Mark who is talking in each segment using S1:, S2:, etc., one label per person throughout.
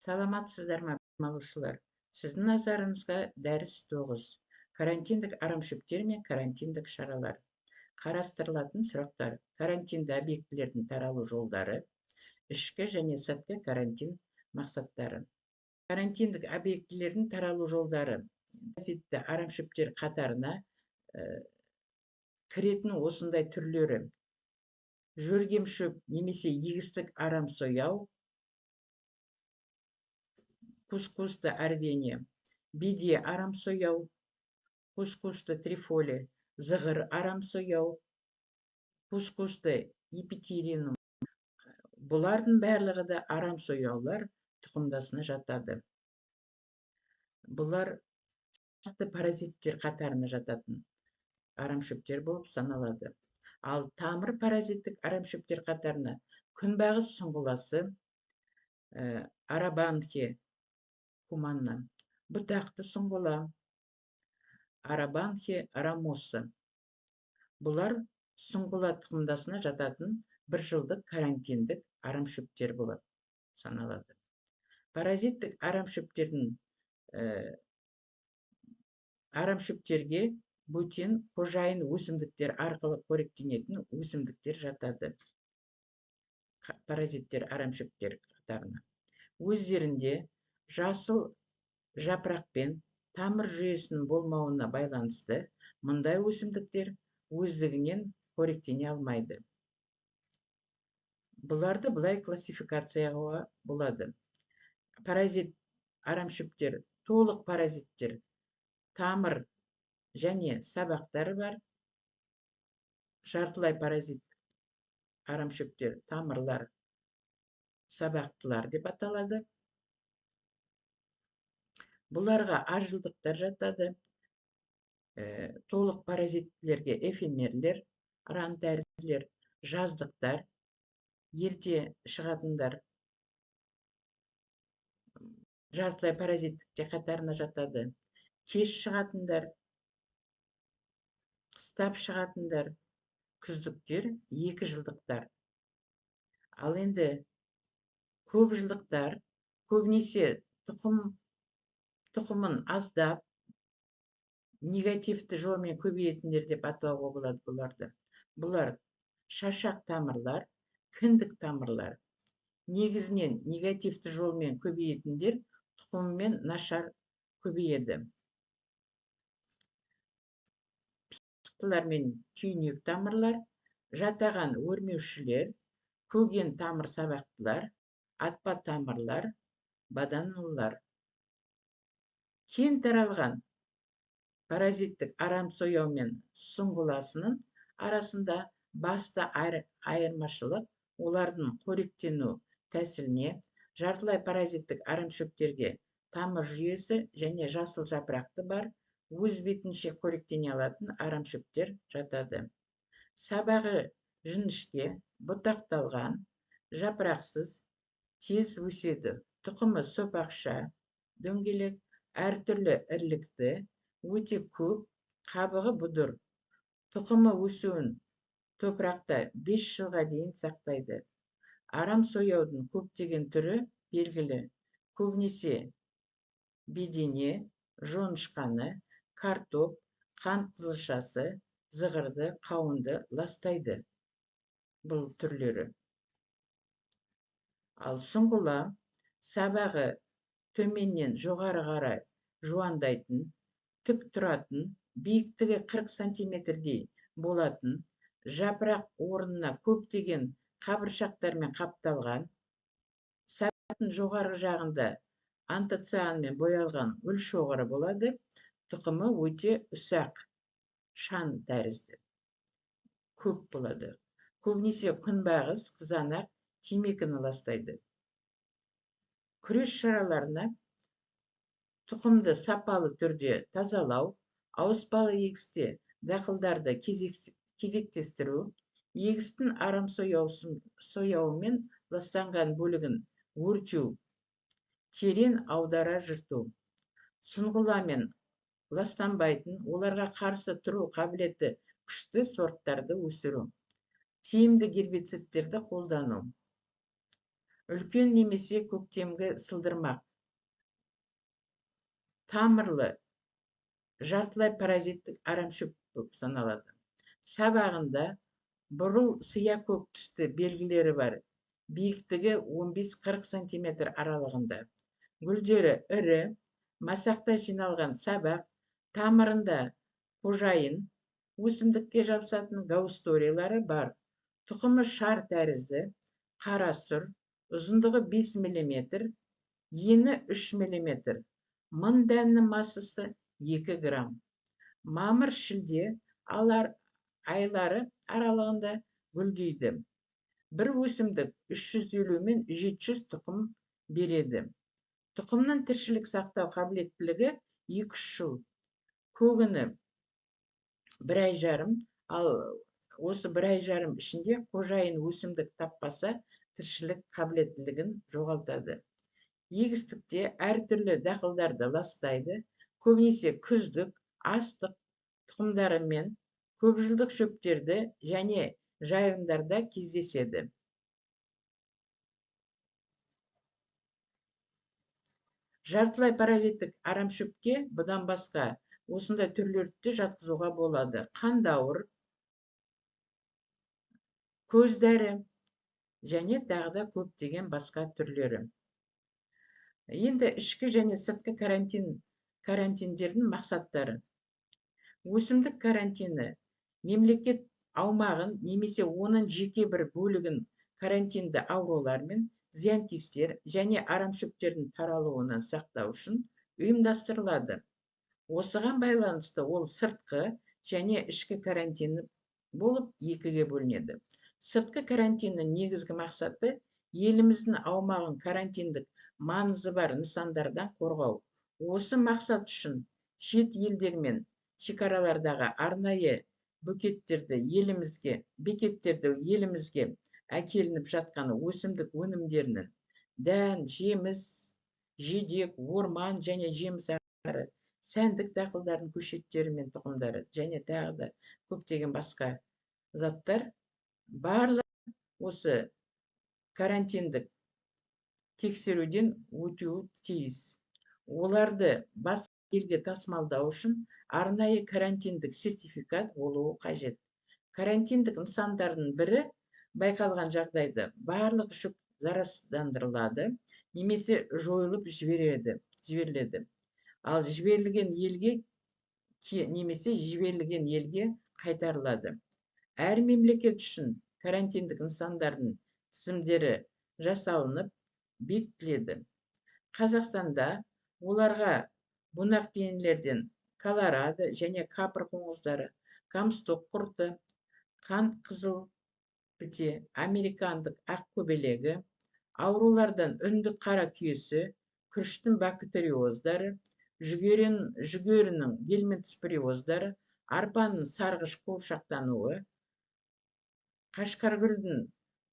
S1: Саламатсыздар ма, білім алушылар? Сіздің назарыңызға дәріс 9. Карантиндік арамшөптер мен карантиндік шаралар. Қарастырылатын сұрақтар. Карантинді объектілердің таралу жолдары. Ішкі және сыртқы карантин мақсаттары. Карантиндік объектілердің таралу жолдары. Паразитті арамшөптер қатарына кіретін осындай түрлері: жөргемшөп немесе егістік арам сояу, кускусты арвения, биде арам сояу, кускусты трифоли, зығыр арам сояу, кускусты эпителинум. Бұлардың барлығы да арам сояулар тұқымдасына жатады. Бұлар паразиттер қатарына жататын арамшөптер болып саналады. Ал тамыр паразиттік арамшөптер қатарына күнбағыс сұңғыласы, арабанхе куманна, бұтақты сұңғыла, арабанхе рамосы. Бұлар сұңғыла тұқымдасына жататын бір жылдық карантиндік арамшөптер болып саналады. Паразиттік арамшөптердің арамшөптерге бөтен қожайын өсімдіктер арқылы қоректенетін өсімдіктер жатады. Паразиттер арамшөптер қатарына. Өздерінде жасыл жапырақпен тамыр жүйесінің болмауына байланысты мұндай өсімдіктер өздігінен қоректене алмайды. Бұларды бұлай классификацияға болады. Паразит арамшөптер, толық паразиттер, тамыр және сабақтары бар. Жартылай паразит арамшөптер, тамырлар, сабақтылар деп аталады. Бұларға ажылдықтар жатады. Толық паразиттілерге эфемерлер, рантәрізділер, жаздықтар, ерте шығатындар. Жартылай паразиттікте қатарына жатады. Кеш шығатындар, қыстап шығатындар, күздіктер, 2 жылдықтар. Ал енді көп жылдықтар көбінесе тұқымын аздап, негативті жолмен көбейетіндер деп атауға болады бұларды. Бұлар шашақ тамырлар, кіндік тамырлар. Негізінен негативті жолмен көбейетіндер тұқымымен нашар көбейеді. Пиқтылар мен түйнек тамырлар, жатаған өрмеушілер, көген тамыр сабақтылар, атпа тамырлар, баданулар. Кен таралған паразиттік арам сояу мен сұңғыласының арасында басты айырмашылық олардың қоректену тәсіліне. Жартылай паразиттік арамшөптерге тамыр жүйесі және жасыл жапырақты бар, өз бетінше қоректене алатын арамшөптер жатады. Сабағы жіңішке, бұтақталған, жапырақсыз, тез өседі. Тұқымы сопақша, дөңгелек, әртүрлі ірілікті, өте көп, қабығы бұдыр. Тұқымы өсуін топырақта 5 жылға дейін сақтайды. Арам сояудың көптеген түрі белгілі. Көбінесе бедене, жоңышқаны, картоп, қант қызылшасы, зығырды, қауынды ластайды бұл түрлері. Ал сұңғыла сабағы төменнен жоғары қарай жуандайтын, тік тұратын, биіктігі 40 сантиметрдей болатын, жапырақ орнына көптеген қабыршақтармен қапталған, сабақтың жоғарғы жағында антоцианмен боялған гүл шоғыры болады. Тұқымы өте ұсақ, шан тәрізді. Көп болады. Көбінесе күнбағыс, қызанақ, темекіні ластайды. Күрес шараларына тұқымды сапалы түрде тазалау, ауыспалы егісте дақылдарды кезектестіру, егістің арам сояуымен ластанған бөлігін өртеу, терен аудара жырту, сұңғыламен ластанбайтын, оларға қарсы тұру қабілеті күшті сорттарды өсіру, тиімді гербицидтерді қолдану. үлкен немесе көктемгі сылдырмақ, тамырлы, жартылай паразиттік арамшөп болып саналады. Сабағында бұрыл сия көк түсті белгілері бар, биіктігі 15-40 сантиметр аралығында. Гүлдері ірі, масақта жиналған сабақ, тамырында қожайын, өсімдікке жабысатын гаусториялары бар. Тұқымы шар тәрізді, қара сұр, ұзындығы 5 мм, ені 3 мм, мың дәннің массасы 2 грамм. Мамыр-шілде айлары аралығында гүлдейді. Бір өсімдік 350 мен 700 тұқым береді. Тұқымның тіршілік сақтау қабілеттілігі 2-3 жыл. Көгіні 1 ай жарым, ал осы 1 ай жарым ішінде қожайын өсімдік таппаса, тіршілік қабілеттілігін жоғалтады. Егістікте әртүрлі дақылдарды ластайды, көбінесе күздік, астық тұқымдары мен көпжылдық шөптерді және жайылымдарда кездеседі. Жартылай паразиттік арамшөпке бұдан басқа осындай түрлерді жатқызуға болады. Қандауыр, көздәрі және тағы да көптеген басқа түрлері. Енді ішкі және сыртқы карантиндердің мақсаттары. Өсімдік карантині мемлекет аумағын немесе оның жеке бір бөлігін карантинді аурулар мен зиянкестер және арамшөптердің таралуынан сақтау үшін ұйымдастырылады. Осыған байланысты ол сыртқы және ішкі карантині болып екіге бөлінеді. Сыртқы карантиннің негізгі мақсаты еліміздің аумағын карантиндік маңызы бар нысандардан қорғау. Осы мақсат үшін шет елдер мен шекаралардағы арнайы бекеттерді елімізге әкелініп жатқан өсімдік өнімдерінің дән, жеміс, жидек, орман және жеміс ағаштары, сәндік дақылдардың көшеттері мен тұқымдары және тағы да көптеген басқа заттар барлығы осы карантиндік тексеруден өтуі тиіс. Оларды басқа елге тасымалдау үшін арнайы карантиндік сертификат болуы қажет. Карантиндік нысандардың бірі байқалған жағдайда барлық шөп зарарсыздандырылады немесе жойылып жіберіледі. Ал жіберілген елге қайтарылады. Әр мемлекет үшін карантиндік нысандардың тізімдері жасалынып бекітіледі. Қазақстанда оларға бунақденелерден Колорадо және Капр қоңыздары, Комсток құрты, қант қызыл біте, американдық ақ көбелегі, аурулардан үндік қара күйесі, күріштің бактериоздары, жүгерінің гельминтспироздары, арпаның сарғыш қуыршақтануы, қашқаргүлдің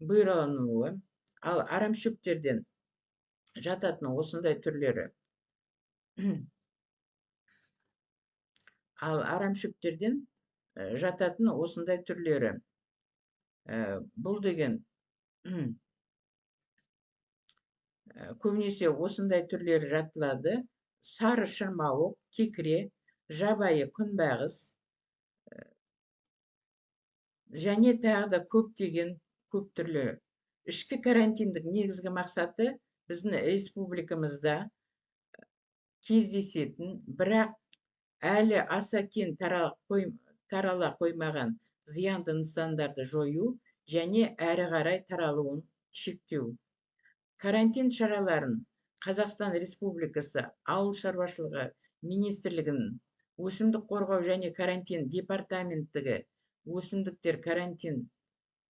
S1: бұйралануы, ал арамшөптерден жататын осындай түрлері. Бұл деген көбінесе осындай түрлері жатылады. Сары шырмауық, кекіре, жабайы күнбағыс және тағы да көптеген көп түрлері. Ішкі карантиндік негізгі мақсаты біздің республикамызда кездесетін, бірақ әлі аса кең тарала қоймаған зиянды нысандарды жою және әрі қарай таралуын шектеу. Карантин шараларын Қазақстан Республикасы Ауыл шаруашылығы министрлігінің өсімдік қорғау және карантин департаменттігі өсімдіктер карантин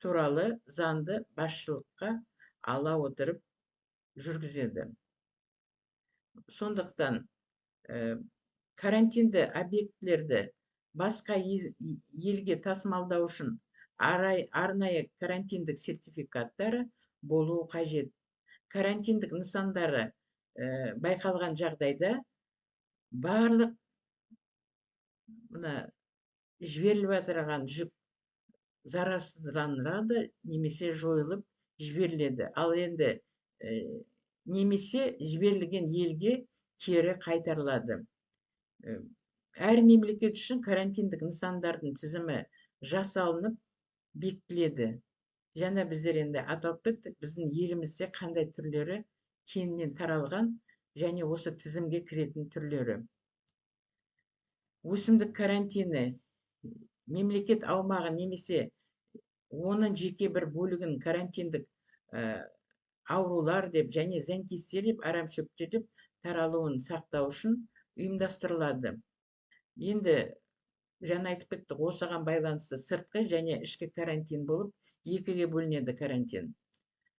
S1: туралы заңды басшылыққа ала отырып жүргізеді. Сондықтан карантинді объектілерді басқа елге тасымалдау үшін арнайы карантиндік сертификаттары болуы қажет. Карантиндік нысандары байқалған жағдайда барлық жіберіліп жатырған жүк зарарсыздандырылады немесе жойылып жіберіледі. Ал енді немесе жіберілген елге кері қайтарылады. Әр мемлекет үшін карантиндік нысандардың тізімі жасалынып бекітіледі. Жаңа біздер енді аталып кеттік, біздің елімізде қандай түрлері кеңінен таралған және осы тізімге кіретін түрлері. Өсімдік карантині мемлекет аумағы немесе оның жеке бір бөлігін карантиндік аурулар деп және зиянкестер деп арамшөптер деп таралуын сақтау үшін ұйымдастырылады. Енді жаңа айтып кеттік, осыған байланысты сыртқы және ішкі карантин болып екіге бөлінеді карантин.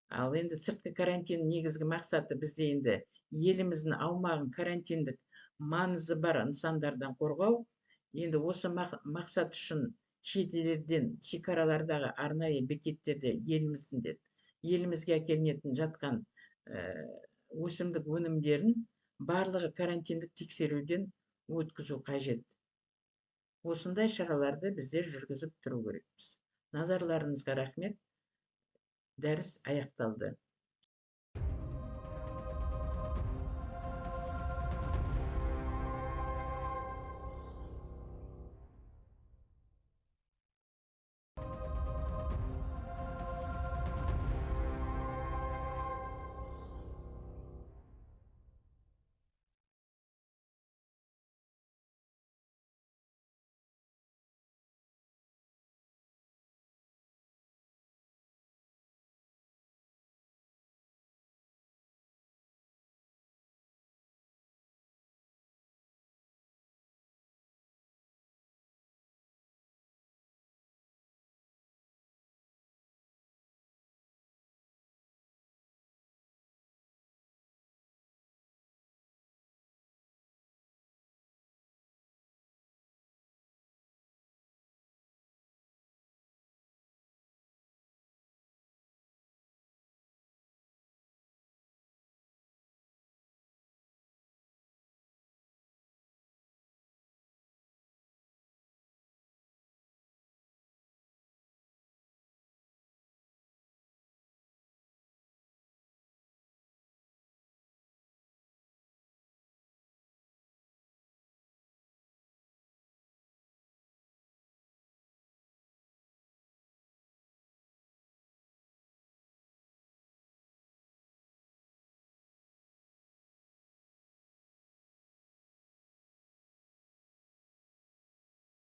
S1: Ал енді сыртқы карантин негізгі мақсаты бізде енді еліміздің аумағын карантиндік маңызы бар нысандардан қорғау. Енді осы мақсат үшін шет елдерден шекаралардағы арнайы бекеттерде елімізге әкелінетін жатқан өсімдік өнімдерін барлығы карантиндік тексеруден өткізу қажет. Осындай шараларды біздер жүргізіп тұру керекпіз. Назарларыңызға рахмет. Дәріс аяқталды.